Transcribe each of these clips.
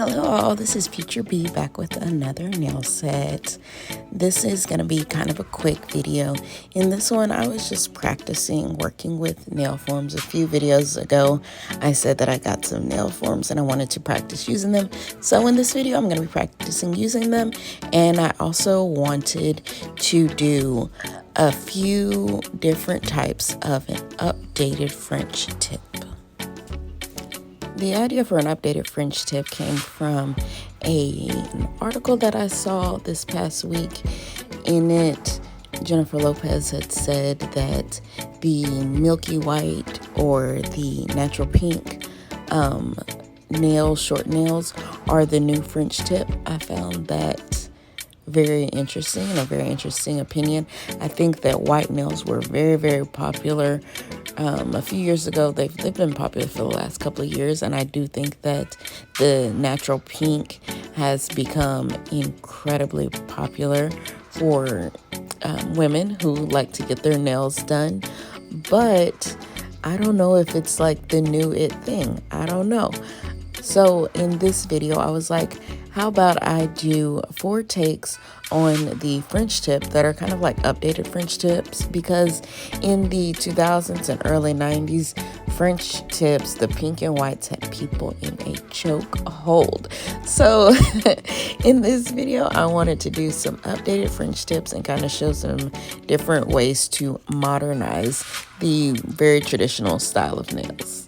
Hello all, this is Future B back with another nail set. This is going to be kind of a quick video. In this one, I was just practicing working with nail forms. A few videos ago, I said that I got some nail forms and I wanted to practice using them. So in this video, I'm going to be practicing using them. And I also wanted to do a few different types of an updated French tip. The idea for an updated French tip came from an article that I saw this past week. In it, Jennifer Lopez had said that the milky white or the natural pink short nails are the new French tip. I found that very interesting and a very interesting opinion. I think that white nails were very, very popular a few years ago. They've been popular for the last couple of years, and I do think that the natural pink has become incredibly popular for women who like to get their nails done. But I don't know if it's like the new it thing. I don't know. So in this video, I was like, how about I do 4 takes on the French tip that are kind of like updated French tips, because in the 2000s and early 90s, French tips, the pink and whites, had people in a choke hold. So in this video, I wanted to do some updated French tips and kind of show some different ways to modernize the very traditional style of nails.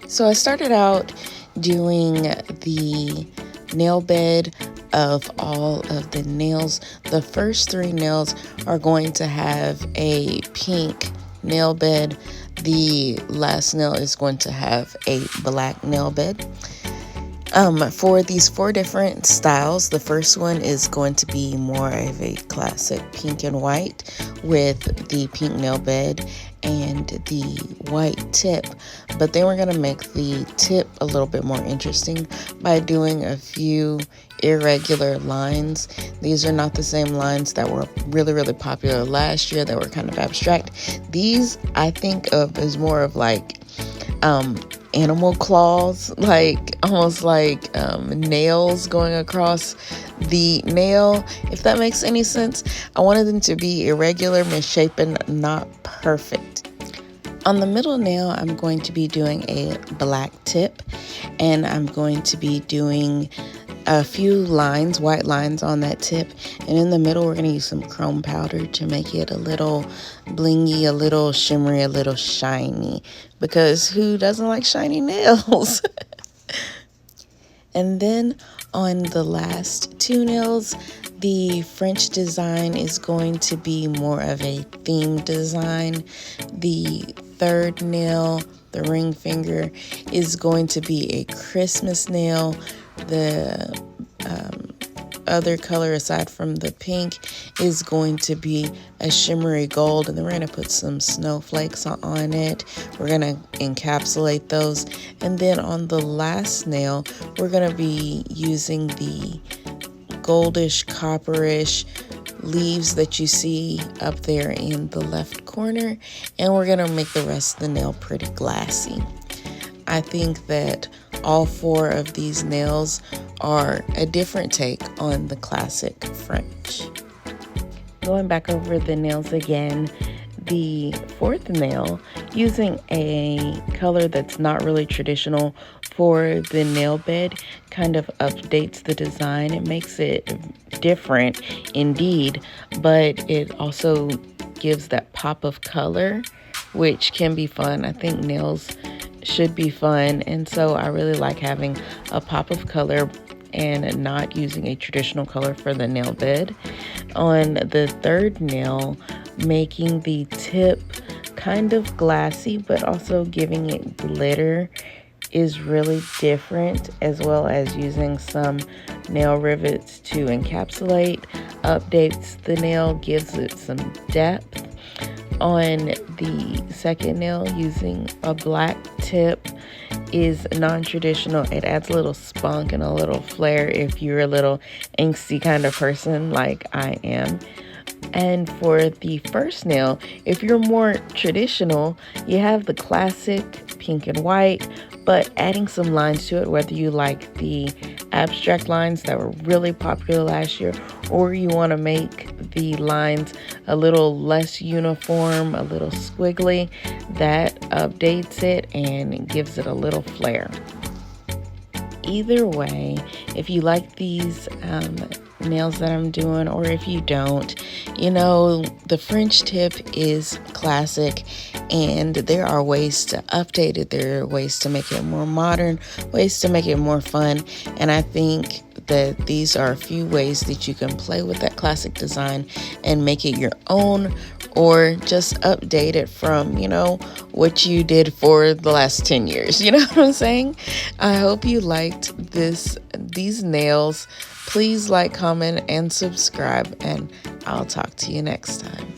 So I started out doing the nail bed of all of the nails. The first 3 nails are going to have a pink nail bed. The last nail is going to have a black nail bed. For these 4 different styles, the first one is going to be more of a classic pink and white with the pink nail bed and the white tip. But then we're going to make the tip a little bit more interesting by doing a few irregular lines. These are not the same lines that were really, really popular last year that were kind of abstract. These I think of as more of like animal claws, like almost like nails going across the nail, if that makes any sense. I wanted them to be irregular, misshapen, not perfect. On the middle nail, I'm going to be doing a black tip, and I'm going to be doing a few lines, white lines on that tip. And in the middle, we're going to use some chrome powder to make it a little blingy, a little shimmery, a little shiny, because who doesn't like shiny nails? And then on the last 2 nails, the French design is going to be more of a theme design. The 3rd nail, the ring finger, is going to be a Christmas nail. The other color aside from the pink is going to be a shimmery gold, and then we're going to put some snowflakes on it. We're going to encapsulate those. And then on the last nail, we're going to be using the goldish, copperish leaves that you see up there in the left corner, and we're going to make the rest of the nail pretty glassy. I think that all 4 of these nails are a different take on the classic French. Going back over the nails again, the 4th nail, using a color that's not really traditional for the nail bed, kind of updates the design. It makes it different indeed, but it also gives that pop of color, which can be fun. I think nails should be fun, and so I really like having a pop of color and not using a traditional color for the nail bed. On the 3rd nail, making the tip kind of glassy but also giving it glitter is really different, as well as using some nail rivets to encapsulate, updates the nail, gives it some depth. On the 2nd nail, using a black tip is non-traditional. It adds a little spunk and a little flair if you're a little angsty kind of person like I am. And for the first nail, if you're more traditional, you have the classic pink and white, but adding some lines to it, whether you like the abstract lines that were really popular last year, or you want to make the lines a little less uniform, a little squiggly, that updates it and gives it a little flair. Either way, if you like these nails that I'm doing, or if you don't, the French tip is classic, and there are ways to update it. There are ways to make it more modern, ways to make it more fun, and I think that these are a few ways that you can play with that classic design and make it your own, or just update it from, what you did for the last 10 years. You know what I'm saying? I hope you liked these nails. Please like, comment, and subscribe, and I'll talk to you next time.